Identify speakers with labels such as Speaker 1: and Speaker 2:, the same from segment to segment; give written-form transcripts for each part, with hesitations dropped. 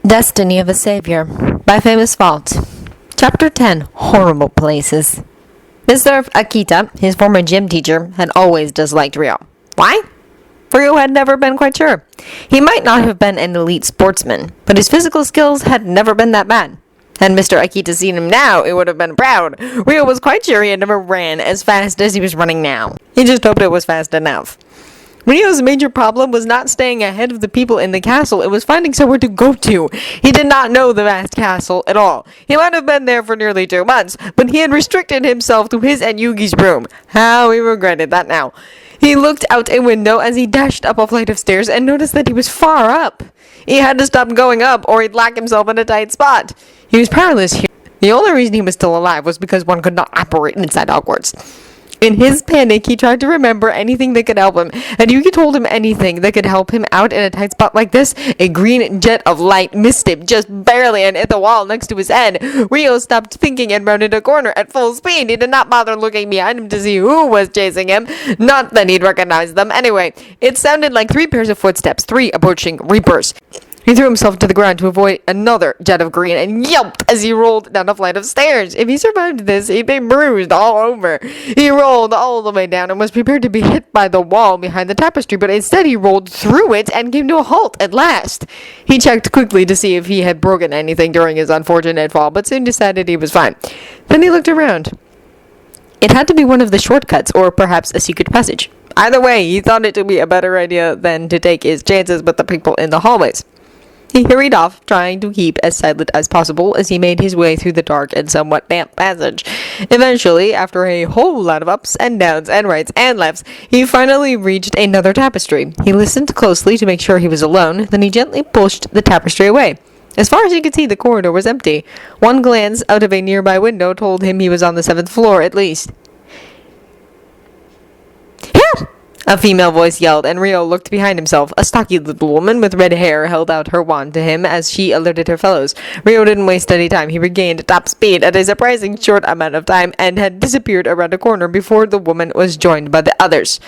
Speaker 1: Destiny of a Savior by Famous Fault. Chapter 10. Horrible Places. Mr. Akita, his former gym teacher, had always disliked Ryo. Why? Ryo had never been quite sure. He might not have been an elite sportsman, but his physical skills had never been that bad. Had Mr. Akita seen him now, it would have been proud. Ryo was quite sure he had never ran as fast as he was running now. He just hoped it was fast enough. Ryo's major problem was not staying ahead of the people in the castle, it was finding somewhere to go to. He did not know the vast castle at all. He might have been there for nearly 2 months, but he had restricted himself to his and Yugi's room. How he regretted that now. He looked out a window as he dashed up a flight of stairs and noticed that he was far up. He had to stop going up or he'd lock himself in a tight spot. He was powerless here. The only reason he was still alive was because one could not operate inside Hogwarts. In his panic, he tried to remember anything that could help him, and Yugi told him anything that could help him out in a tight spot like this. A green jet of light missed him just barely and hit the wall next to his head. Ryo stopped thinking and rounded a corner at full speed. He did not bother looking behind him to see who was chasing him. Not that he'd recognize them. Anyway, it sounded like 3 pairs of footsteps, 3 approaching Reapers. He threw himself to the ground to avoid another jet of green and yelped as he rolled down a flight of stairs. If he survived this, he'd be bruised all over. He rolled all the way down and was prepared to be hit by the wall behind the tapestry, but instead he rolled through it and came to a halt at last. He checked quickly to see if he had broken anything during his unfortunate fall, but soon decided he was fine. Then he looked around. It had to be one of the shortcuts, or perhaps a secret passage. Either way, he thought it to be a better idea than to take his chances with the people in the hallways. He hurried off, trying to keep as silent as possible as he made his way through the dark and somewhat damp passage. Eventually, after a whole lot of ups and downs and rights and lefts, he finally reached another tapestry. He listened closely to make sure he was alone, then he gently pushed the tapestry away. As far as he could see, the corridor was empty. One glance out of a nearby window told him he was on the 7th floor at least. Help! A female voice yelled, and Ryo looked behind himself. A stocky little woman with red hair held out her wand to him as she alerted her fellows. Ryo didn't waste any time. He regained top speed at a surprising short amount of time and had disappeared around a corner before the woman was joined by the others.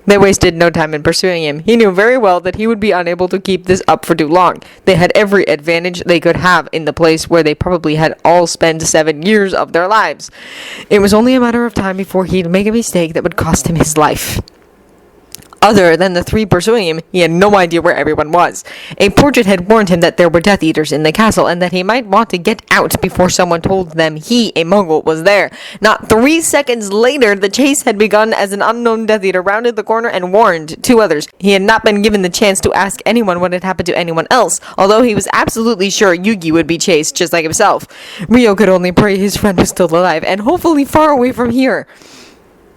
Speaker 1: They wasted no time in pursuing him. He knew very well that he would be unable to keep this up for too long. They had every advantage they could have in the place where they probably had all spent 7 years of their lives. It was only a matter of time before he'd make a mistake that would cost him his life. Other than the 3 pursuing him, he had no idea where everyone was. A portrait had warned him that there were Death Eaters in the castle and that he might want to get out before someone told them he, a Mongol, was there. Not 3 seconds later, the chase had begun as an unknown Death Eater rounded the corner and warned 2 others. He had not been given the chance to ask anyone what had happened to anyone else, although he was absolutely sure Yugi would be chased just like himself. Ryo could only pray his friend was still alive and hopefully far away from here.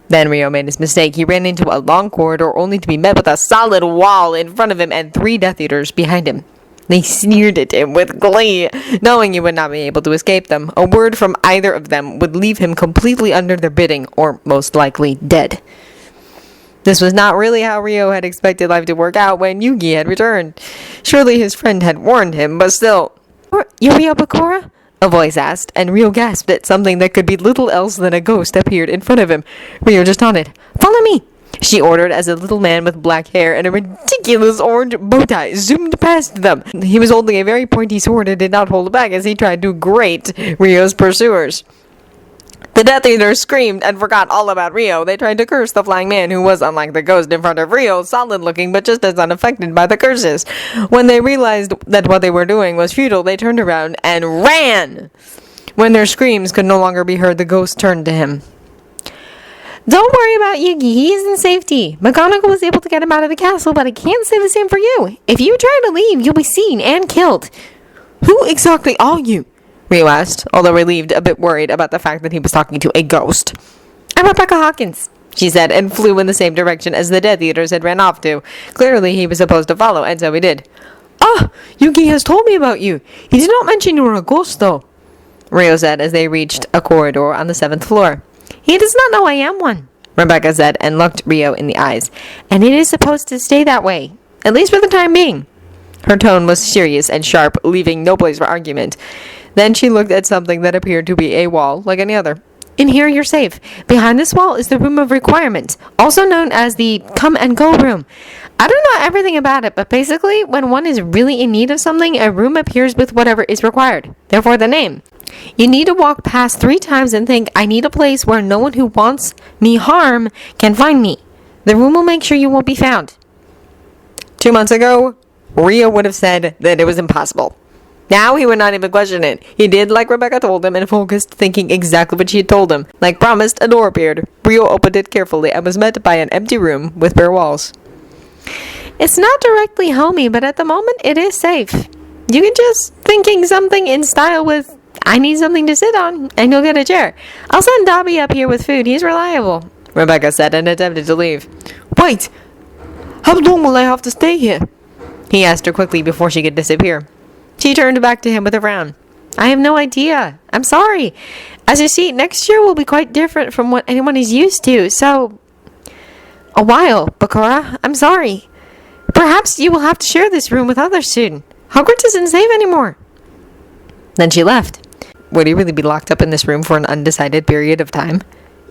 Speaker 1: Then Ryo made his mistake. He ran into a long corridor only to be met with a solid wall in front of him and 3 Death Eaters behind him. They sneered at him with glee, knowing he would not be able to escape them. A word from either of them would leave him completely under their bidding, or most likely dead. This was not really how Ryo had expected life to work out when Yugi had returned. Surely his friend had warned him, but still. "You're Ryo Bakura?" a voice asked, and Ryo gasped at something that could be little else than a ghost appeared in front of him. Ryo just nodded. "Follow me," she ordered as a little man with black hair and a ridiculous orange bow tie zoomed past them. He was holding a very pointy sword and did not hold back as he tried to grate Ryo's pursuers. The Death Eaters screamed and forgot all about Ryo. They tried to curse the flying man who was, unlike the ghost in front of Ryo, solid-looking but just as unaffected by the curses. When they realized that what they were doing was futile, they turned around and ran! When their screams could no longer be heard, the ghost turned to him. "Don't worry about Yugi, he is in safety. McGonagall was able to get him out of the castle, but I can't say the same for you. If you try to leave, you'll be seen and killed." "Who exactly are you?" Ryo asked, although relieved, a bit worried about the fact that he was talking to a ghost. "I'm Rebecca Hawkins," she said, and flew in the same direction as the Death Eaters had ran off to. Clearly he was supposed to follow, and so he did. "Ah, Yugi has told me about you. He did not mention you were a ghost, though," Ryo said as they reached a corridor on the 7th floor. "He does not know I am one," Rebecca said, and looked Ryo in the eyes. "And it is supposed to stay that way, at least for the time being." Her tone was serious and sharp, leaving no place for argument. Then she looked at something that appeared to be a wall, like any other. "In here you're safe. Behind this wall is the Room of Requirement, also known as the Come and Go Room. I don't know everything about it, but basically, when one is really in need of something, a room appears with whatever is required. Therefore, the name. You need to walk past 3 times and think, I need a place where no one who wants me harm can find me. The room will make sure you won't be found. 2 months ago, Rio would have said that it was impossible. Now he would not even question it. He did like Rebecca told him and focused, thinking exactly what she had told him. Like promised, a door appeared. Rio opened it carefully and was met by an empty room with bare walls. It's not directly homey, but at the moment it is safe. You can just thinking something in style with, I need something to sit on, and you'll get a chair. I'll send Dobby up here with food. He's reliable, Rebecca said and attempted to leave. Wait! How long will I have to stay here? He asked her quickly before she could disappear. She turned back to him with a frown. I have no idea. I'm sorry. As you see, next year will be quite different from what anyone is used to, so... A while, Bakura. I'm sorry. Perhaps you will have to share this room with others soon. Hogwarts isn't safe anymore. Then she left. Would he really be locked up in this room for an undecided period of time?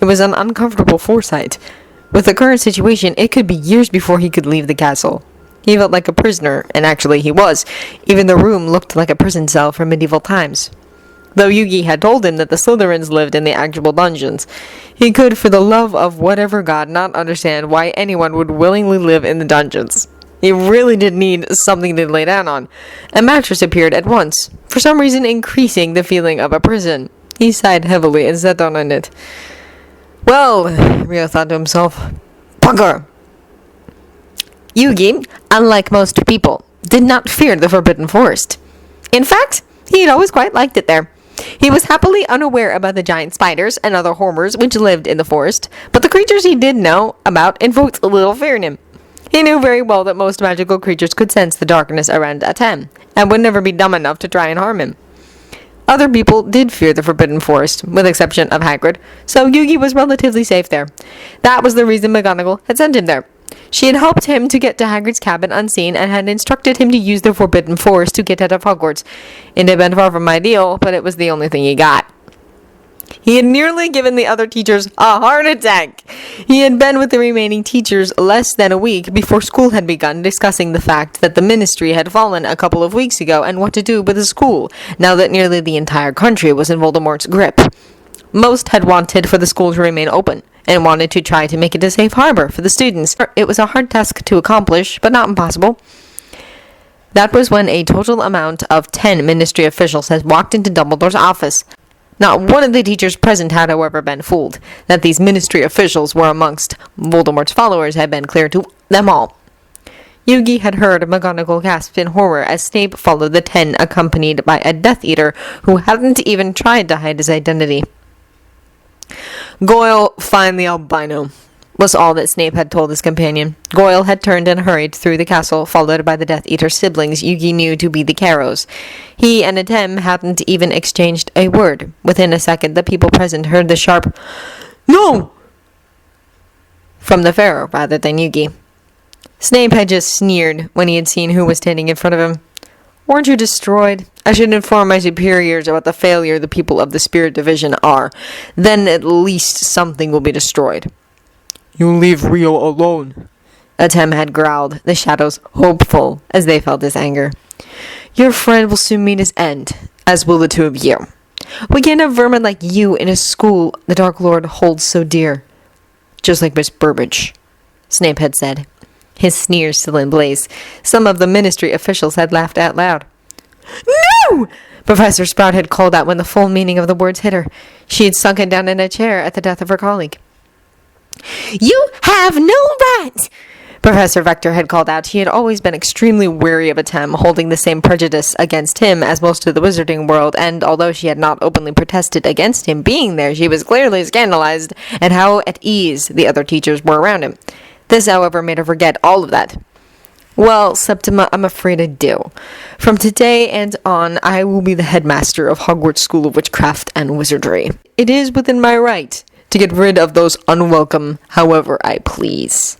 Speaker 1: It was an uncomfortable foresight. With the current situation, it could be years before he could leave the castle. He felt like a prisoner, and actually he was. Even the room looked like a prison cell from medieval times. Though Yugi had told him that the Slytherins lived in the actual dungeons, he could, for the love of whatever god, not understand why anyone would willingly live in the dungeons. He really did need something to lay down on. A mattress appeared at once, for some reason increasing the feeling of a prison. He sighed heavily and sat down on it. Well, Rio thought to himself, bugger! Yugi, unlike most people, did not fear the Forbidden Forest. In fact, he had always quite liked it there. He was happily unaware about the giant spiders and other horrors which lived in the forest, but the creatures he did know about invoked a little fear in him. He knew very well that most magical creatures could sense the darkness around Atem, and would never be dumb enough to try and harm him. Other people did fear the Forbidden Forest, with the exception of Hagrid, so Yugi was relatively safe there. That was the reason McGonagall had sent him there. She had helped him to get to Hagrid's cabin unseen and had instructed him to use the Forbidden Forest to get out of Hogwarts. It had been far from ideal, but it was the only thing he got. He had nearly given the other teachers a heart attack. He had been with the remaining teachers less than a week before school had begun, discussing the fact that the ministry had fallen a couple of weeks ago and what to do with the school, now that nearly the entire country was in Voldemort's grip. Most had wanted for the school to remain open, and wanted to try to make it a safe harbor for the students. It was a hard task to accomplish, but not impossible. That was when a total amount of 10 ministry officials had walked into Dumbledore's office. Not one of the teachers present had, however, been fooled. That these ministry officials were amongst Voldemort's followers had been clear to them all. Yugi had heard McGonagall gasp in horror as Snape followed the 10, accompanied by a Death Eater who hadn't even tried to hide his identity. Goyle, find the albino, was all that Snape had told his companion. Goyle had turned and hurried through the castle, followed by the Death Eater's siblings Yugi knew to be the Carrows. He and Atem hadn't even exchanged a word. Within a second, the people present heard the sharp, "No!" from the Pharaoh rather than Yugi. Snape had just sneered when he had seen who was standing in front of him. Weren't you destroyed? I should inform my superiors about the failure the people of the Spirit Division are. Then at least something will be destroyed. You leave Rio alone, Atem had growled, the shadows hopeful as they felt his anger. Your friend will soon meet his end, as will the two of you. We can't have vermin like you in a school the Dark Lord holds so dear. Just like Miss Burbage, Snape had said, his sneers still in blaze. Some of the ministry officials had laughed out loud. No! Professor Sprout had called out when the full meaning of the words hit her. She had sunken down in a chair at the death of her colleague. You have no right! Professor Vector had called out. He had always been extremely wary of Atem, holding the same prejudice against him as most of the wizarding world, and although she had not openly protested against him being there, she was clearly scandalized at how at ease the other teachers were around him. This, however, made her forget all of that. Well, Septima, I'm afraid I do. From today and on, I will be the headmaster of Hogwarts School of Witchcraft and Wizardry. It is within my right to get rid of those unwelcome however I please,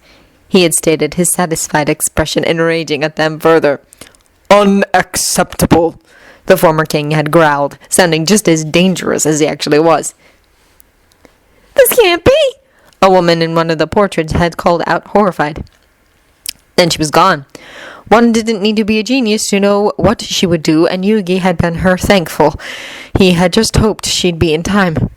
Speaker 1: he had stated, his satisfied expression enraging at them further. Unacceptable, the former king had growled, sounding just as dangerous as he actually was. This can't be, a woman in one of the portraits had called out, horrified. Then she was gone. One didn't need to be a genius to know what she would do, and Yugi had been her thankful. He had just hoped she'd be in time.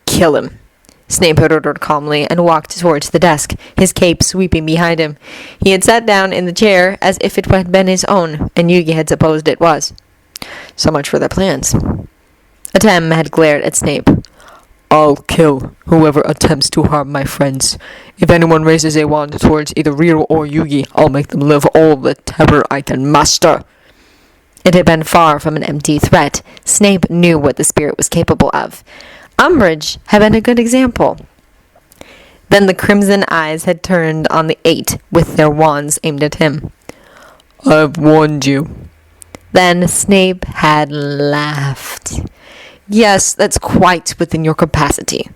Speaker 1: Kill him, Snape had ordered calmly, and walked towards the desk, his cape sweeping behind him. He had sat down in the chair as if it had been his own, and Yugi had supposed it was. So much for their plans. Atem had glared at Snape. I'll kill whoever attempts to harm my friends. If anyone raises a wand towards either Rio or Yugi, I'll make them live all the terror I can muster. It had been far from an empty threat. Snape knew what the spirit was capable of. Umbridge had been a good example. Then the crimson eyes had turned on the 8 with their wands aimed at him. I've warned you. Then Snape had laughed. Yes, that's quite within your capacity.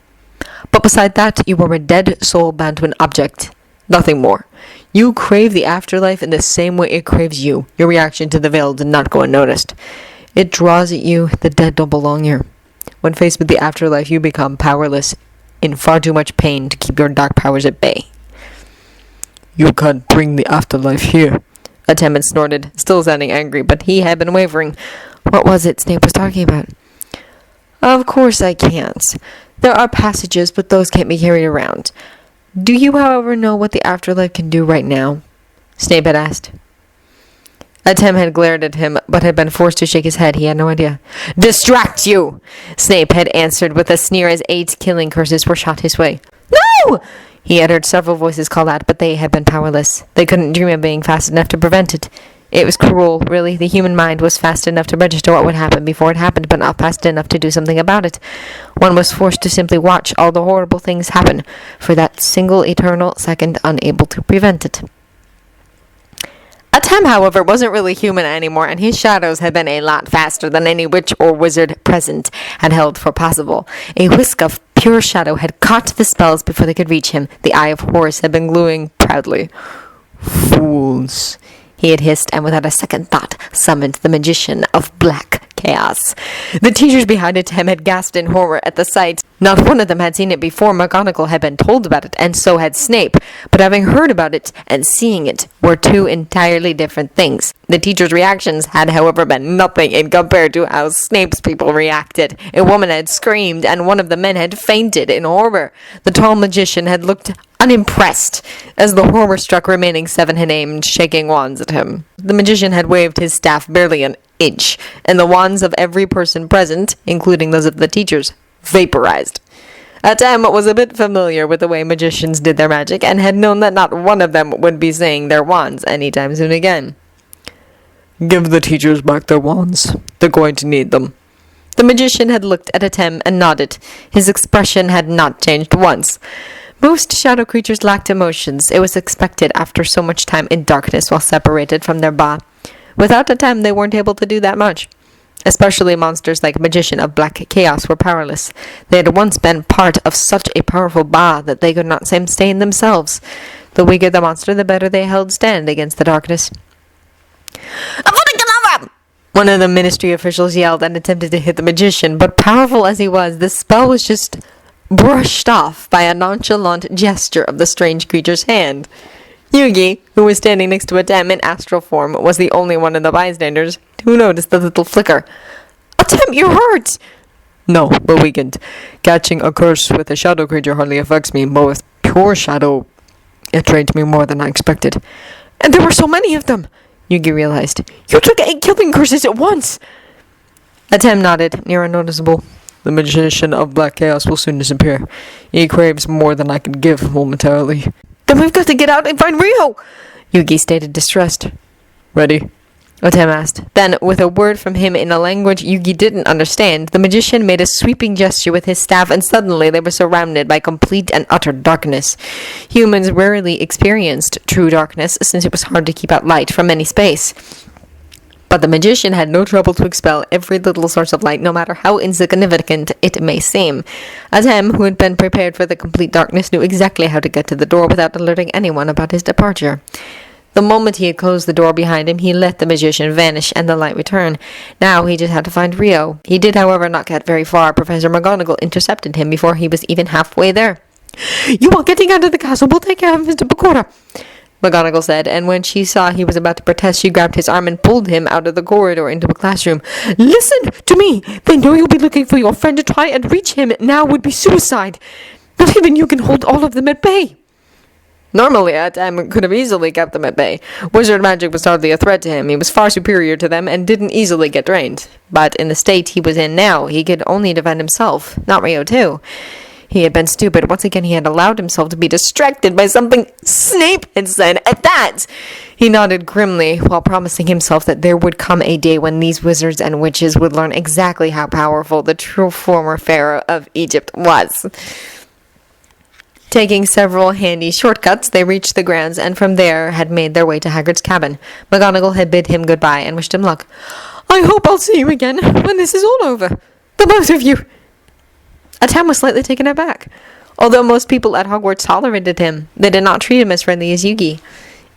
Speaker 1: But beside that, you are a dead soul bound to an object. Nothing more. You crave the afterlife in the same way it craves you. Your reaction to the veil did not go unnoticed. It draws at you. The dead don't belong here. When faced with the afterlife, you become powerless, in far too much pain to keep your dark powers at bay. You can't bring the afterlife here. Atem had snorted, still sounding angry, but he had been wavering. What was it Snape was talking about? Of course I can't. There are passages, but those can't be carried around. Do you, however, know what the afterlife can do right now? Snape had asked. Atem had glared at him, but had been forced to shake his head. He had no idea. Distract you! Snape had answered with a sneer as 8 killing curses were shot his way. No! He had heard several voices call out, but they had been powerless. They couldn't dream of being fast enough to prevent it. It was cruel, really. The human mind was fast enough to register what would happen before it happened, but not fast enough to do something about it. One was forced to simply watch all the horrible things happen, for that single eternal second, unable to prevent it. Atem, however, wasn't really human anymore, and his shadows had been a lot faster than any witch or wizard present had held for possible. A whisk of pure shadow had caught the spells before they could reach him. The Eye of Horus had been gluing proudly. Fools, he had hissed, and without a second thought summoned the magician of black chaos. The teachers behind Atem had gasped in horror at the sight. Not one of them had seen it before. McGonagall had been told about it, and so had Snape, but having heard about it and seeing it were two entirely different things. The teachers' reactions had, however, been nothing in compared to how Snape's people reacted. A woman had screamed, and one of the men had fainted in horror. The tall magician had looked unimpressed as the horror-struck remaining 7 had aimed shaking wands at him. The magician had waved his staff barely an inch, and the wands of every person present, including those of the teachers, vaporized. Atem was a bit familiar with the way magicians did their magic, and had known that not one of them would be seeing their wands anytime soon again. Give the teachers back their wands. They're going to need them. The magician had looked at Atem and nodded. His expression had not changed once. Most shadow creatures lacked emotions. It was expected after so much time in darkness while separated from their Ba. Without Atem, they weren't able to do that much. Especially monsters like Magician of Black Chaos were powerless. They had once been part of such a powerful Ba that they could not sustain themselves. The weaker the monster, the better they held stand against the darkness. One of the ministry officials yelled and attempted to hit the magician, but powerful as he was, the spell was just brushed off by a nonchalant gesture of the strange creature's hand. Yugi, who was standing next to Atem in astral form, was the only one of the bystanders who noticed the little flicker. Atem, you're hurt! No, but weakened. Catching a curse with a shadow creature hardly affects me, but with pure shadow, it drained me more than I expected. And there were so many of them, Yugi realized. You took 8 killing curses at once! Atem nodded, near unnoticeable. The magician of Black Chaos will soon disappear. He craves more than I can give momentarily. Then we've got to get out and find Rio! Yugi stated, distressed. Ready? Atem asked. Then, with a word from him in a language Yugi didn't understand, the magician made a sweeping gesture with his staff, and suddenly they were surrounded by complete and utter darkness. Humans rarely experienced true darkness, since it was hard to keep out light from any space. But the magician had no trouble to expel every little source of light, no matter how insignificant it may seem. Atem, who had been prepared for the complete darkness, knew exactly how to get to the door without alerting anyone about his departure. The moment he had closed the door behind him, he let the magician vanish and the light return. Now he just had to find Rio. He did, however, not get very far. Professor McGonagall intercepted him before he was even halfway there. You are getting out of the castle. We'll take care of Mr. Pecora. McGonagall said, and when she saw he was about to protest, she grabbed his arm and pulled him out of the corridor into a classroom. Listen to me! They know you'll be looking for your friend. To try and reach him now would be suicide. Not even you can hold all of them at bay. Normally, Atem could have easily kept them at bay. Wizard magic was hardly a threat to him. He was far superior to them and didn't easily get drained. But in the state he was in now, he could only defend himself, not Rio too. He had been stupid. Once again, he had allowed himself to be distracted by something Snape had said. At that, he nodded grimly while promising himself that there would come a day when these wizards and witches would learn exactly how powerful the true former pharaoh of Egypt was. Taking several handy shortcuts, they reached the grounds and from there had made their way to Hagrid's cabin. McGonagall had bid him goodbye and wished him luck. I hope I'll see you again when this is all over. The both of you. Atem was slightly taken aback. Although most people at Hogwarts tolerated him, they did not treat him as friendly as Yugi.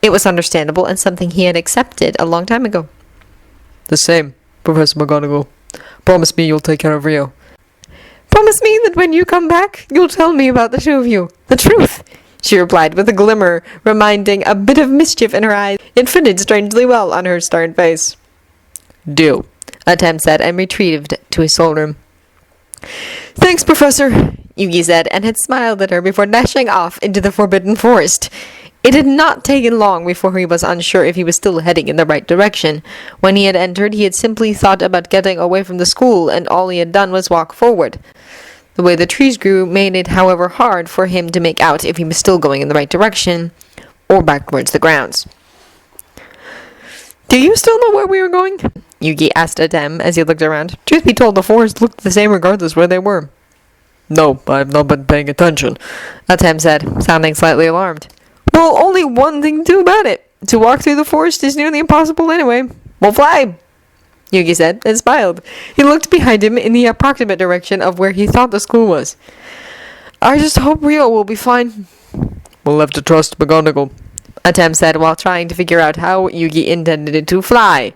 Speaker 1: It was understandable and something he had accepted a long time ago.
Speaker 2: The same, Professor McGonagall. Promise me you'll take care of Rio.
Speaker 1: Promise me that when you come back, you'll tell me about the two of you. The truth, she replied with a glimmer, reminding a bit of mischief in her eyes. It fitted strangely well on her stern face.
Speaker 2: Deal,
Speaker 1: Atem said and retreated to his soul room.
Speaker 2: Thanks, Professor,
Speaker 1: Yugi said, and had smiled at her before dashing off into the Forbidden Forest. It had not taken long before he was unsure if he was still heading in the right direction. When he had entered, he had simply thought about getting away from the school, and all he had done was walk forward. The way the trees grew made it, however, hard for him to make out if he was still going in the right direction, or back towards the grounds.
Speaker 2: Do you still know where we were going?
Speaker 1: Yugi asked Atem as he looked around. Truth be told, the forest looked the same regardless where they were.
Speaker 2: No, I've not been paying attention,
Speaker 1: Atem said, sounding slightly alarmed.
Speaker 2: Well, only one thing to do about it. To walk through the forest is nearly impossible anyway. We'll fly,
Speaker 1: Yugi said, and smiled. He looked behind him in the approximate direction of where he thought the school was.
Speaker 2: I just hope Rio will be fine. We'll have to trust McGonagall,
Speaker 1: Atem said while trying to figure out how Yugi intended to fly.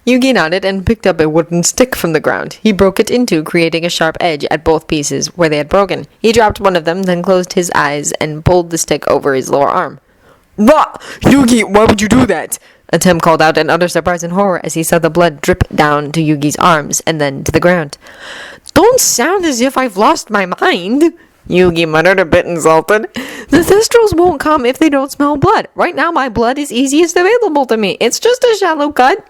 Speaker 1: Yugi nodded and picked up a wooden stick from the ground. He broke it in two, creating a sharp edge at both pieces where they had broken. He dropped one of them, then closed his eyes and pulled the stick over his lower arm.
Speaker 2: Rah! Yugi, why would you do that?
Speaker 1: Atem called out in utter surprise and horror as he saw the blood drip down to Yugi's arms and then to the ground.
Speaker 2: Don't sound as if I've lost my mind,
Speaker 1: Yugi muttered, a bit insulted.
Speaker 2: The Thestrals won't come if they don't smell blood. Right now my blood is easiest available to me. It's just a shallow cut.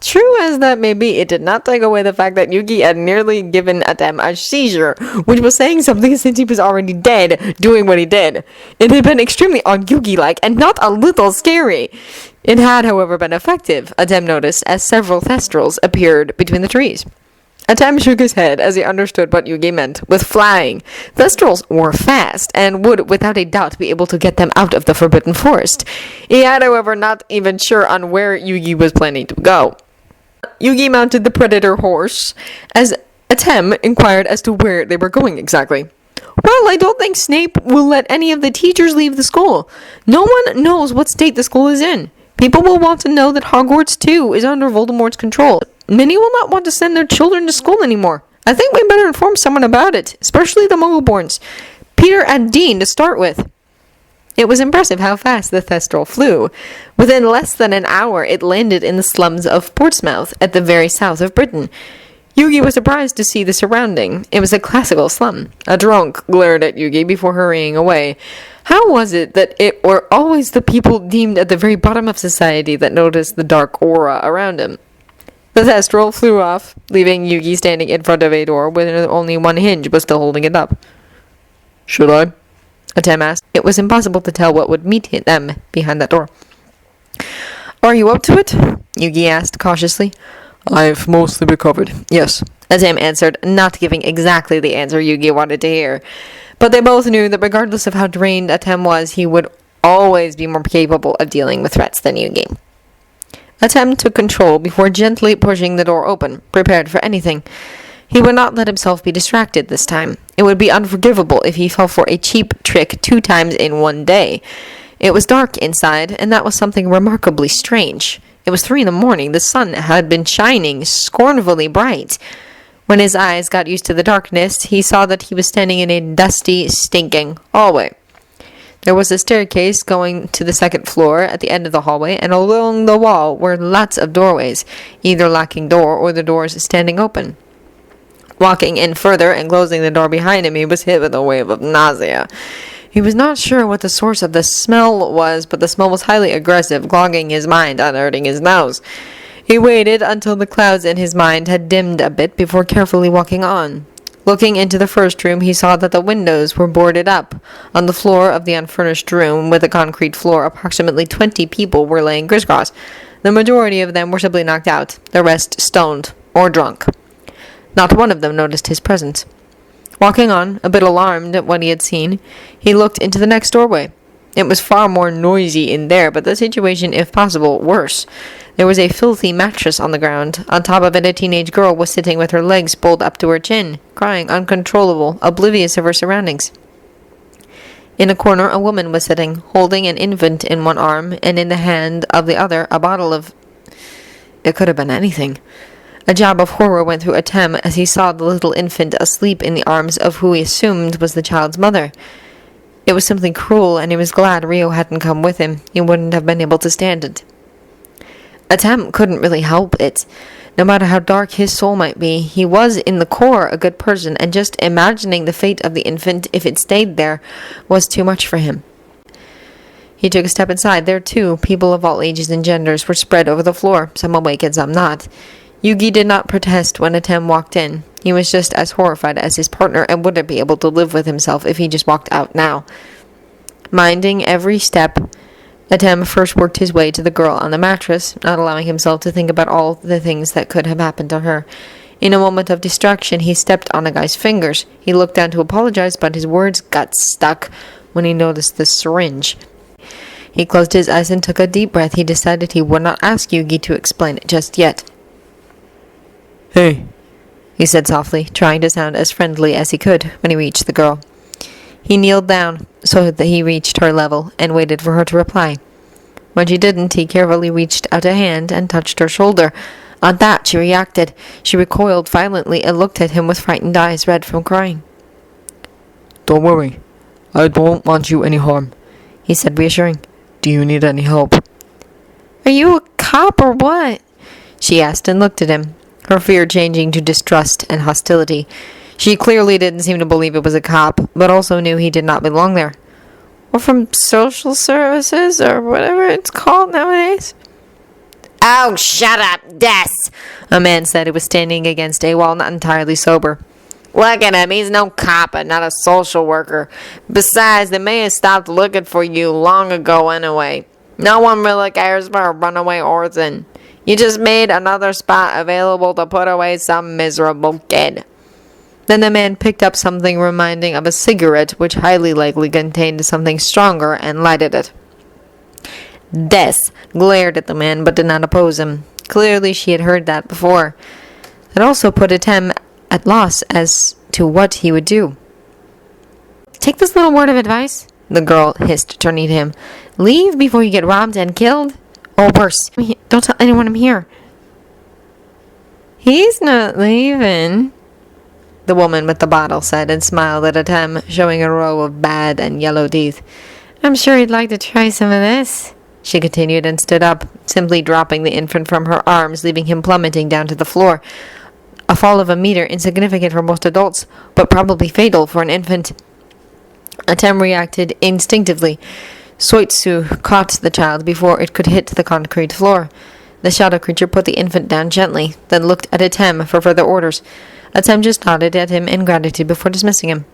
Speaker 1: True as that may be, it did not take away the fact that Yugi had nearly given Atem a seizure, which was saying something since he was already dead, doing what he did. It had been extremely un-Yugi-like, and not a little scary. It had, however, been effective, Atem noticed, as several Thestrals appeared between the trees. Atem shook his head as he understood what Yugi meant with flying. Thestrals were fast, and would without a doubt be able to get them out of the Forbidden Forest. He had, however, not even sure on where Yugi was planning to go. Yugi mounted the predator horse as Atem inquired as to where they were going exactly.
Speaker 2: Well, I don't think Snape will let any of the teachers leave the school. No one knows what state the school is in. People will want to know that Hogwarts, too, is under Voldemort's control. Many will not want to send their children to school anymore. I think we better inform someone about it, especially the Muggleborns. Peter and Dean to start with.
Speaker 1: It was impressive how fast the Thestral flew. Within less than an hour, it landed in the slums of Portsmouth, at the very south of Britain. Yugi was surprised to see the surrounding. It was a classical slum. A drunk glared at Yugi before hurrying away. How was it that it were always the people deemed at the very bottom of society that noticed the dark aura around him? The Thestral flew off, leaving Yugi standing in front of a door where only one hinge was still holding it up.
Speaker 2: Should I?
Speaker 1: Atem asked. It was impossible to tell what would meet them behind that door. Are you up to it? Yugi asked cautiously.
Speaker 2: I've mostly recovered, yes,
Speaker 1: Atem answered, not giving exactly the answer Yugi wanted to hear. But they both knew that regardless of how drained Atem was, he would always be more capable of dealing with threats than Yugi. Atem took control before gently pushing the door open, prepared for anything. He would not let himself be distracted this time. It would be unforgivable if he fell for a cheap trick 2 times in one day. It was dark inside, and that was something remarkably strange. It was 3 in the morning. The sun had been shining scornfully bright.
Speaker 2: When his eyes got used to the darkness, he saw that he was standing in a dusty, stinking hallway. There was a staircase going to the second floor at the end of the hallway, and along the wall were lots of doorways, either lacking door or the doors standing open. Walking in further and closing the door behind him, he was hit with a wave of nausea. He was not sure what the source of the smell was, but the smell was highly aggressive, clogging his mind and hurting his nose. He waited until the clouds in his mind had dimmed a bit before carefully walking on. Looking into the first room, he saw that the windows were boarded up. On the floor of the unfurnished room, with a concrete floor, approximately 20 people were laying crisscross. The majority of them were simply knocked out, the rest stoned or drunk. Not one of them noticed his presence. Walking on, a bit alarmed at what he had seen, he looked into the next doorway. It was far more noisy in there, but the situation, if possible, worse. There was a filthy mattress on the ground. On top of it, a teenage girl was sitting with her legs pulled up to her chin, crying uncontrollable, oblivious of her surroundings. In a corner, a woman was sitting, holding an infant in one arm, and in the hand of the other, a bottle of... It could have been anything. A jab of horror went through Atem as he saw the little infant asleep in the arms of who he assumed was the child's mother. It was simply cruel, and he was glad Rio hadn't come with him. He wouldn't have been able to stand it. Atem couldn't really help it. No matter how dark his soul might be, he was in the core a good person, and just imagining the fate of the infant if it stayed there was too much for him. He took a step inside. There, too, people of all ages and genders were spread over the floor, some awake and some not. Yugi did not protest when Atem walked in. He was just as horrified as his partner and wouldn't be able to live with himself if he just walked out now. Minding every step, Atem first worked his way to the girl on the mattress, not allowing himself to think about all the things that could have happened to her. In a moment of distraction, he stepped on a guy's fingers. He looked down to apologize, but his words got stuck when he noticed the syringe. He closed his eyes and took a deep breath. He decided he would not ask Yugi to explain it just yet.
Speaker 3: Hey,
Speaker 2: he said softly, trying to sound as friendly as he could when he reached the girl. He kneeled down so that he reached her level and waited for her to reply. When she didn't, he carefully reached out a hand and touched her shoulder. On that, she reacted. She recoiled violently and looked at him with frightened eyes red from crying.
Speaker 3: don't worry. I don't want you any harm,
Speaker 2: he said, reassuring.
Speaker 3: Do you need any help?
Speaker 2: Are you a cop or what? She asked and looked at him, her fear changing to distrust and hostility. She clearly didn't seem to believe it was a cop, but also knew he did not belong there. Or from social services, or whatever it's called nowadays. Oh, shut up, Des! A man said who was standing against a wall, not entirely sober. Look at him, he's no cop and not a social worker. Besides, they may have stopped looking for you long ago anyway. No one really cares for a runaway orphan. You just made another spot available to put away some miserable kid. Then the man picked up something reminding of a cigarette, which highly likely contained something stronger, and lighted it. Des glared at the man, but did not oppose him. Clearly she had heard that before. It also put Atem at loss as to what he would do. Take this little word of advice, the girl hissed, turning to him. Leave before you get robbed and killed. Or worse, don't tell anyone I'm here. He's not leaving, the woman with the bottle said, and smiled at Atem, showing a row of bad and yellow teeth. I'm sure he'd like to try some of this, she continued, and stood up, simply dropping the infant from her arms, leaving him plummeting down to the floor. A fall of a meter, insignificant for most adults, but probably fatal for an infant. Atem reacted instinctively. Soitsu caught the child before it could hit the concrete floor. The shadow creature put the infant down gently, then looked at Atem for further orders. Atem just nodded at him in gratitude before dismissing him.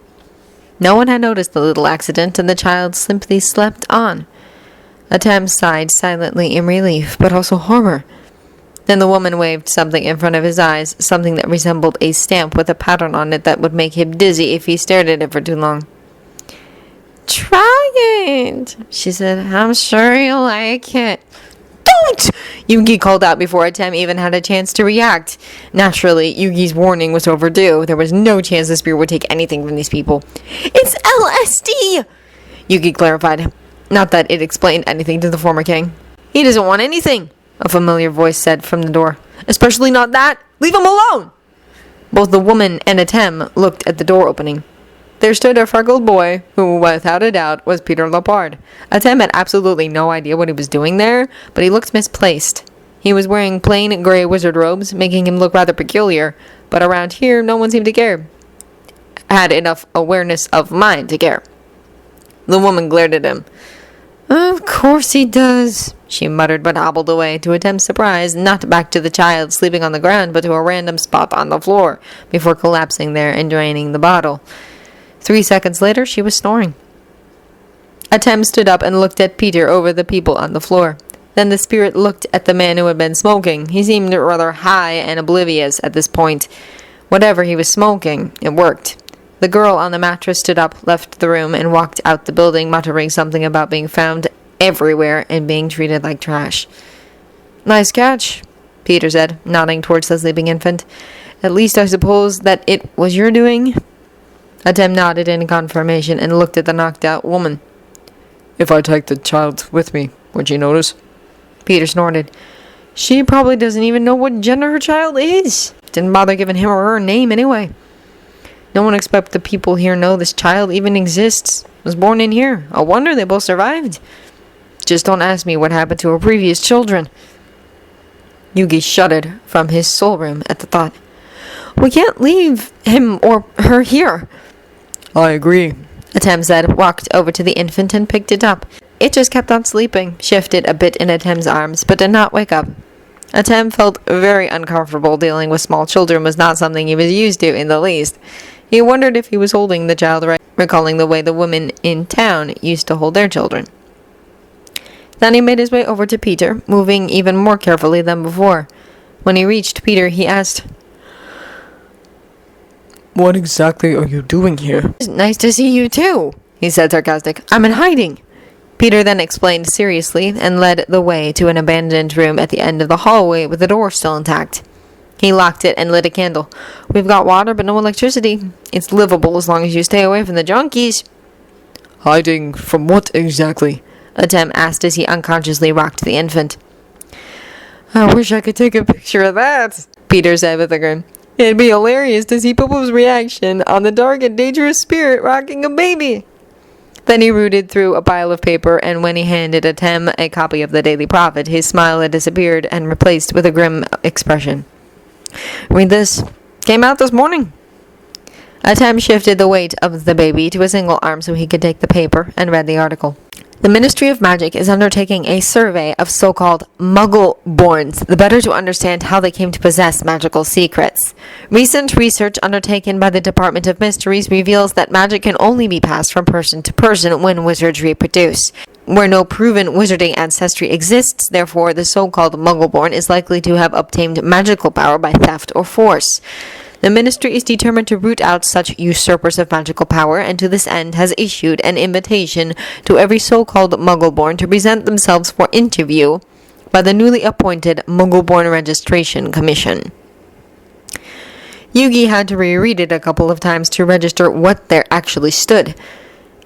Speaker 2: No one had noticed the little accident, and the child simply slept on. Atem sighed silently in relief, but also horror. Then the woman waved something in front of his eyes, something that resembled a stamp with a pattern on it that would make him dizzy if he stared at it for too long. Try it, she said. I'm sure you'll like it. Don't! Yugi called out before Atem even had a chance to react. Naturally, Yugi's warning was overdue. There was no chance the spirit would take anything from these people. It's LSD! Yugi clarified. Not that it explained anything to the former king. He doesn't want anything, a familiar voice said from the door. Especially not that. Leave him alone! Both the woman and Atem looked at the door opening. There stood a freckled boy who, without a doubt, was Peter Lepard. Atem had absolutely no idea what he was doing there, but he looked misplaced. He was wearing plain gray wizard robes, making him look rather peculiar, but around here no one seemed to care. Had enough awareness of mind to care. The woman glared at him. "Of course he does," she muttered, but hobbled away, to Atem's surprise, not back to the child sleeping on the ground, but to a random spot on the floor, before collapsing there and draining the bottle. 3 seconds later, she was snoring. Atem stood up and looked at Peter over the people on the floor. Then the spirit looked at the man who had been smoking. He seemed rather high and oblivious at this point. Whatever he was smoking, it worked. The girl on the mattress stood up, left the room, and walked out the building, muttering something about being found everywhere and being treated like trash. "Nice catch," Peter said, nodding towards the sleeping infant. "At least I suppose that it was your doing?" Atem nodded in confirmation and looked at the knocked-out woman.
Speaker 3: If I take the child with me, would you notice?
Speaker 2: Peter snorted. "She probably doesn't even know what gender her child is. Didn't bother giving him or her a name anyway. No one except the people here know this child even exists. Was born in here. A wonder they both survived. Just don't ask me what happened to her previous children." Yugi shuddered from his soul room at the thought. "We can't leave him or her here."
Speaker 3: I agree.
Speaker 2: Atem said, walked over to the infant and picked it up. It just kept on sleeping, shifted a bit in Atem's arms, but did not wake up. Atem felt very uncomfortable. Dealing with small children was not something he was used to in the least. He wondered if he was holding the child right, recalling the way the women in town used to hold their children. Then he made his way over to Peter, moving even more carefully than before. When he reached Peter, he asked,
Speaker 3: What exactly are you doing here?
Speaker 2: "It's nice to see you too," he said sarcastic. "I'm in hiding." Peter then explained seriously and led the way to an abandoned room at the end of the hallway with the door still intact. He locked it and lit a candle. "We've got water but no electricity. It's livable as long as you stay away from the junkies."
Speaker 3: Hiding from what exactly?
Speaker 2: Atem asked as he unconsciously rocked the infant. "I wish I could take a picture of that," Peter said with a grin. "It'd be hilarious to see Popo's reaction on the dark and dangerous spirit rocking a baby." Then he rooted through a pile of paper, and when he handed Atem a copy of the Daily Prophet, his smile had disappeared and replaced with a grim expression. "Read this. Came out this morning." Atem shifted the weight of the baby to a single arm so he could take the paper and read the article. The Ministry of Magic is undertaking a survey of so-called Muggle-borns, the better to understand how they came to possess magical secrets. Recent research undertaken by the Department of Mysteries reveals that magic can only be passed from person to person when wizards reproduce. Where no proven wizarding ancestry exists, therefore, the so-called Muggle-born is likely to have obtained magical power by theft or force. The Ministry is determined to root out such usurpers of magical power, and to this end has issued an invitation to every so-called Muggle-born to present themselves for interview by the newly appointed Muggle-born Registration Commission. Yugi had to reread it a couple of times to register what there actually stood.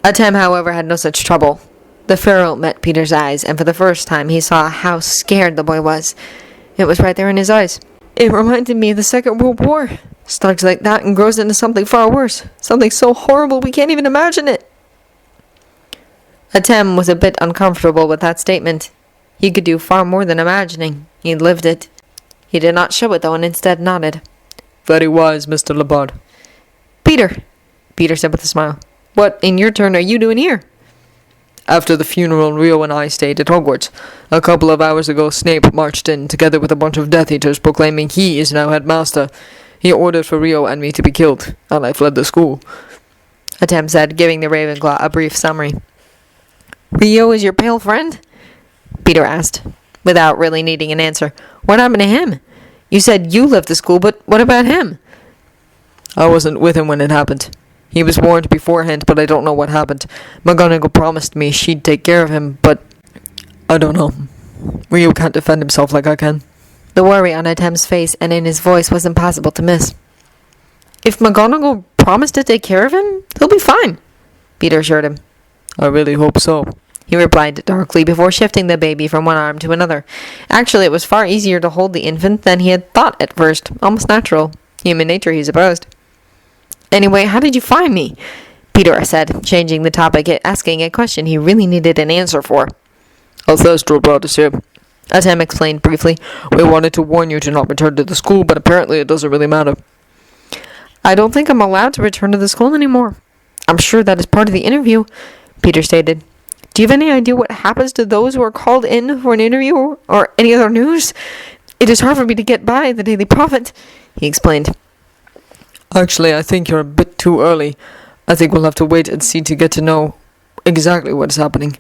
Speaker 2: Atem, however, had no such trouble. The Pharaoh met Peter's eyes, and for the first time he saw how scared the boy was. It was right there in his eyes. "It reminded me of the Second World War. Starts like that and grows into something far worse. Something so horrible we can't even imagine it." Atem was a bit uncomfortable with that statement. He could do far more than imagining. He lived it. He did not show it, though, and instead nodded.
Speaker 3: Very wise, Mr. Labard.
Speaker 2: Peter said with a smile. "What, in your turn, are you doing here?"
Speaker 3: After the funeral, Rio and I stayed at Hogwarts. A couple of hours ago, Snape marched in, together with a bunch of Death Eaters, proclaiming he is now headmaster. He ordered for Rio and me to be killed, and I fled the school.
Speaker 2: Atem said, giving the Ravenclaw a brief summary. "Rio is your pale friend?" Peter asked, without really needing an answer. "What happened to him? You said you left the school, but what about him?"
Speaker 3: I wasn't with him when it happened. He was warned beforehand, but I don't know what happened. McGonagall promised me she'd take care of him, but I don't know. Rio can't defend himself like I can.
Speaker 2: The worry on Atem's face and in his voice was impossible to miss. "If McGonagall promised to take care of him, he'll be fine," Peter assured him.
Speaker 3: I really hope so,
Speaker 2: he replied darkly before shifting the baby from one arm to another. Actually, it was far easier to hold the infant than he had thought at first, almost natural.
Speaker 1: Human nature, he supposed. Anyway, how did you find me? Peter said, changing the topic, asking a question he really needed an answer for.
Speaker 3: Ancestral brought us here.
Speaker 1: Atem explained briefly.
Speaker 3: We wanted to warn you to not return to the school, but apparently it doesn't really matter.
Speaker 2: I don't think I'm allowed to return to the school anymore. I'm sure that is part of the interview, Peter stated. Do you have any idea what happens to those who are called in for an interview or any other news? It is hard for me to get by the Daily Prophet, he explained.
Speaker 3: Actually, I think you're a bit too early. I think we'll have to wait and see to get to know exactly what is happening.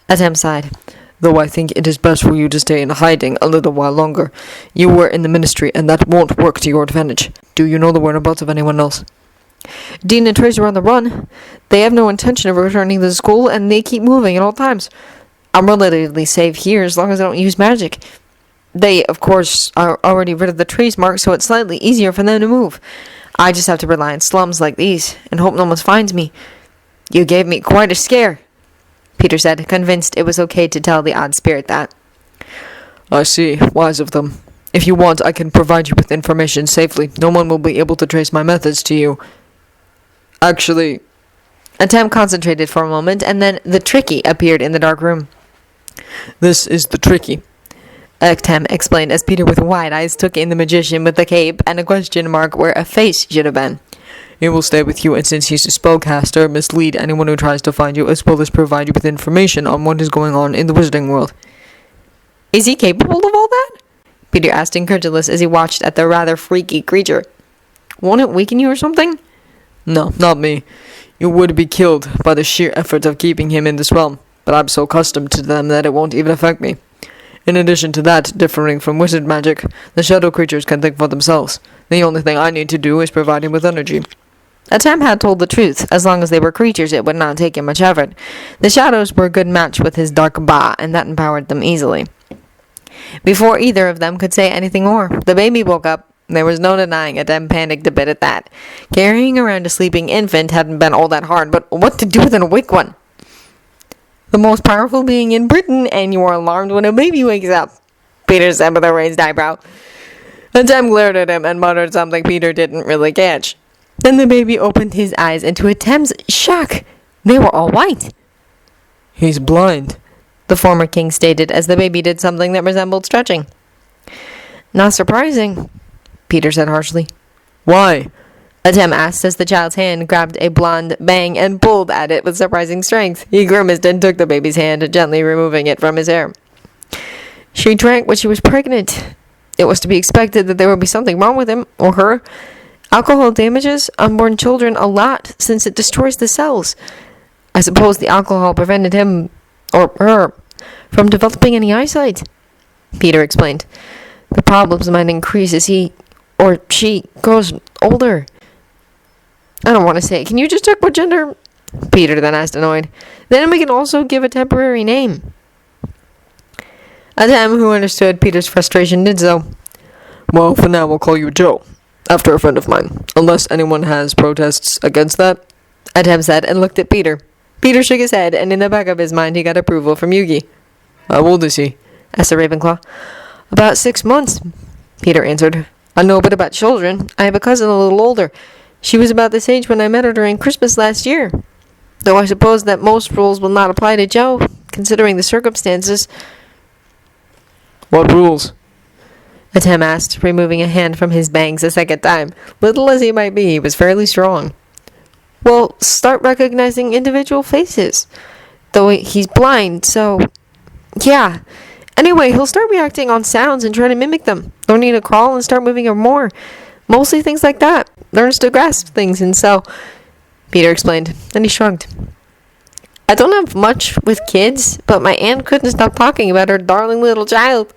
Speaker 1: Atem sighed.
Speaker 3: Though I think it is best for you to stay in hiding a little while longer. You were in the ministry, and that won't work to your advantage. Do you know the whereabouts of anyone else?
Speaker 2: Dean and Trace are on the run. They have no intention of returning to the school, and they keep moving at all times. I'm relatively safe here as long as I don't use magic. They, of course, are already rid of the trace mark, so it's slightly easier for them to move. I just have to rely on slums like these, and hope no one finds me. You gave me quite a scare, Peter said, convinced it was okay to tell the odd spirit that.
Speaker 3: I see. Wise of them. If you want, I can provide you with information safely. No one will be able to trace my methods to you. Actually...
Speaker 1: Atem concentrated for a moment, and then the Tricky appeared in the dark room.
Speaker 3: This is the Tricky.
Speaker 1: Atem explained as Peter with wide eyes took in the magician with the cape and a question mark where a face should have been.
Speaker 3: He will stay with you, and since he's a spellcaster, mislead anyone who tries to find you, as well as provide you with information on what is going on in the wizarding world.
Speaker 1: Is he capable of all that? Peter asked incredulous as he watched at the rather freaky creature.
Speaker 2: Won't it weaken you or something?
Speaker 3: No, not me. You would be killed by the sheer effort of keeping him in this realm, but I'm so accustomed to them that it won't even affect me. In addition to that, differing from wizard magic, the shadow creatures can think for themselves. The only thing I need to do is provide him with energy.
Speaker 1: Atem had told the truth. As long as they were creatures, it would not take him much effort. The shadows were a good match with his dark ba, and that empowered them easily. Before either of them could say anything more, the baby woke up. There was no denying Atem panicked a bit at that. Carrying around a sleeping infant hadn't been all that hard, but what to do with an awake one? The most powerful being in Britain, and you are alarmed when a baby wakes up, Peter said with a raised eyebrow. Atem glared at him and muttered something Peter didn't really catch. Then the baby opened his eyes, and to Atem's shock, they were all white.
Speaker 3: He's blind,
Speaker 1: the former king stated as the baby did something that resembled stretching. Not surprising, Peter said harshly.
Speaker 3: Why?
Speaker 1: Atem asked as the child's hand grabbed a blonde bang and pulled at it with surprising strength. He grimaced and took the baby's hand, gently removing it from his hair. She drank when she was pregnant. It was to be expected that there would be something wrong with him or her. Alcohol damages unborn children a lot since it destroys the cells. I suppose the alcohol prevented him, or her, from developing any eyesight, Peter explained. The problems might increase as he or she grows older. I don't want to say it. Can you just check what gender? Peter then asked, annoyed. Then we can also give a temporary name. Atem, who understood Peter's frustration, did so.
Speaker 3: Well, for now we'll call you Joe, after a friend of mine, unless anyone has protests against that,
Speaker 1: Atem said and looked at Peter. Peter shook his head, and in the back of his mind he got approval from Yugi.
Speaker 3: How old is he?
Speaker 1: Asked the Ravenclaw. About 6 months, Peter answered. I know a bit about children. I have a cousin a little older. She was about this age when I met her during Christmas last year. Though I suppose that most rules will not apply to Joe, considering the circumstances.
Speaker 3: What rules?
Speaker 1: Atem asked, removing a hand from his bangs a second time. Little as he might be, he was fairly strong. Well, start recognizing individual faces. Though he's blind, so... Yeah. Anyway, he'll start reacting on sounds and try to mimic them. Learning to crawl and start moving or more. Mostly things like that. Learns to grasp things, and so... Peter explained. Then he shrugged. I don't have much with kids, but my aunt couldn't stop talking about her darling little child.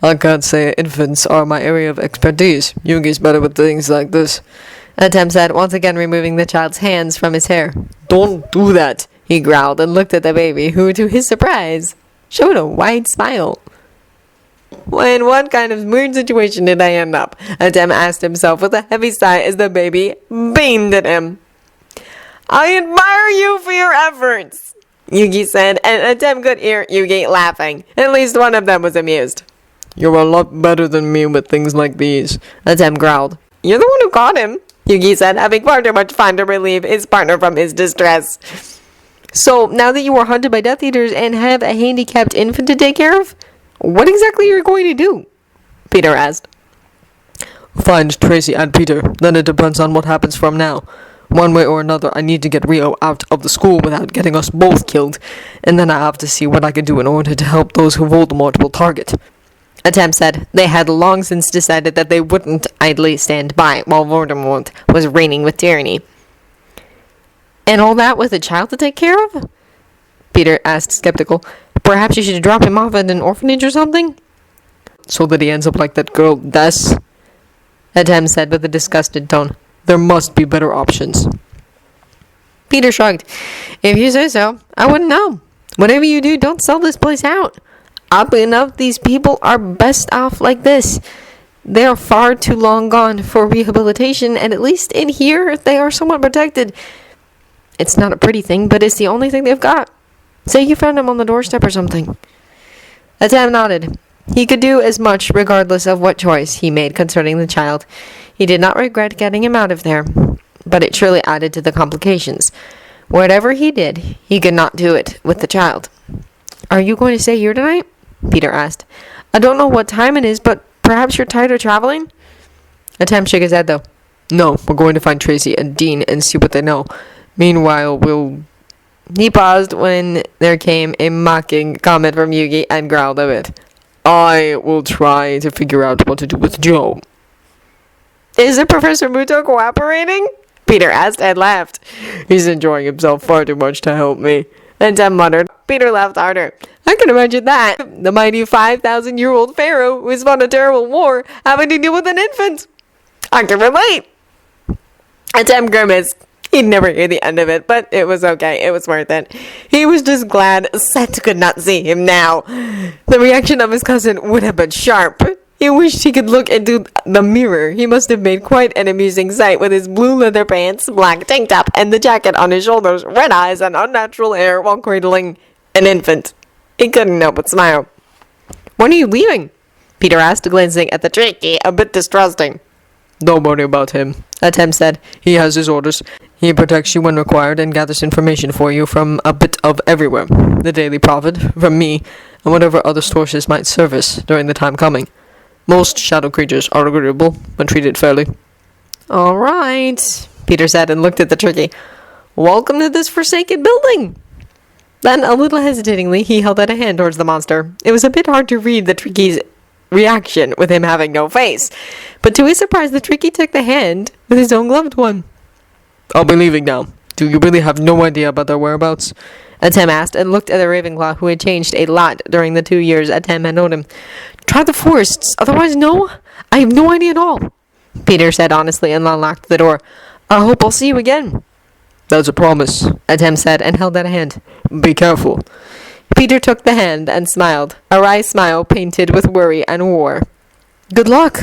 Speaker 3: I can't say infants are my area of expertise. Yugi's better with things like this.
Speaker 1: Atem said, once again removing the child's hands from his hair.
Speaker 3: Don't do that,
Speaker 1: he growled and looked at the baby, who, to his surprise, showed a wide smile. In what kind of weird situation did I end up? Atem asked himself with a heavy sigh as the baby beamed at him. I admire you for your efforts, Yugi said, and Atem could hear Yugi laughing. At least one of them was amused.
Speaker 3: You're a lot better than me with things like these,
Speaker 1: Atem growled. You're the one who caught him, Yugi said, having far too much fun to relieve his partner from his distress.
Speaker 2: So, now that you are hunted by Death Eaters and have a handicapped infant to take care of, what exactly are you going to do?
Speaker 1: Peter asked.
Speaker 3: Find Tracy and Peter. Then it depends on what happens from now. One way or another, I need to get Rio out of the school without getting us both killed, and then I have to see what I can do in order to help those who Voldemort will target.
Speaker 1: Atem said they had long since decided that they wouldn't idly stand by while Voldemort was reigning with tyranny.
Speaker 2: And all that with a child to take care of?
Speaker 1: Peter asked, skeptical.
Speaker 2: Perhaps you should drop him off at an orphanage or something?
Speaker 3: So that he ends up like that girl, Des?
Speaker 1: Atem said with a disgusted tone.
Speaker 3: There must be better options.
Speaker 2: Peter shrugged. If you say so, I wouldn't know. Whatever you do, don't sell this place out. Oddly enough, these people are best off like this. They are far too long gone for rehabilitation, and at least in here, they are somewhat protected. It's not a pretty thing, but it's the only thing they've got. Say you found him on the doorstep or something.
Speaker 1: Atem nodded. He could do as much regardless of what choice he made concerning the child. He did not regret getting him out of there, but it surely added to the complications. Whatever he did, he could not do it with the child.
Speaker 2: Are you going to stay here tonight?
Speaker 1: Peter asked.
Speaker 2: I don't know what time it is, but perhaps you're tired of traveling?
Speaker 1: Atem shook his head, though.
Speaker 3: No, we're going to find Tracy and Dean and see what they know. Meanwhile, we'll...
Speaker 1: He paused when there came a mocking comment from Yugi and growled a bit.
Speaker 3: I will try to figure out what to do with Joe.
Speaker 1: Is it Professor Muto cooperating? Peter asked and laughed.
Speaker 3: He's enjoying himself far too much to help me.
Speaker 1: Atem muttered. Peter laughed harder. I can imagine that. The mighty 5,000-year-old pharaoh who's fought a terrible war having to deal with an infant. I can relate. Atem grimaced. He'd never hear the end of it, but it was okay. It was worth it. He was just glad Set could not see him now. The reaction of his cousin would have been sharp. He wished he could look into the mirror. He must have made quite an amusing sight with his blue leather pants, black tank top, and the jacket on his shoulders, red eyes, and unnatural hair while cradling an infant. He couldn't help but smile.
Speaker 2: When are you leaving?
Speaker 1: Peter asked, glancing at the tricky, a bit distrusting.
Speaker 3: Don't worry about him,
Speaker 1: Atem said.
Speaker 3: He has his orders. He protects you when required and gathers information for you from a bit of everywhere. The Daily Prophet, from me, and whatever other sources might service during the time coming. Most shadow creatures are agreeable when treated fairly.
Speaker 1: All right, Peter said and looked at the tricky. Welcome to this forsaken building. Then, a little hesitatingly, he held out a hand towards the monster. It was a bit hard to read the tricky's reaction with him having no face, but to his surprise, the tricky took the hand with his own gloved one.
Speaker 3: I'll be leaving now. Do you really have no idea about their whereabouts?
Speaker 1: Atem asked and looked at the Ravenclaw, who had changed a lot during the 2 years Atem had known him.
Speaker 2: Try the forests, otherwise no. I have no idea at all.
Speaker 1: Peter said honestly and unlocked the door.
Speaker 2: I hope I'll see you again.
Speaker 3: That's a promise,
Speaker 1: Atem said and held out a hand.
Speaker 3: Be careful.
Speaker 1: Peter took the hand and smiled, a wry smile painted with worry and war.
Speaker 2: Good luck.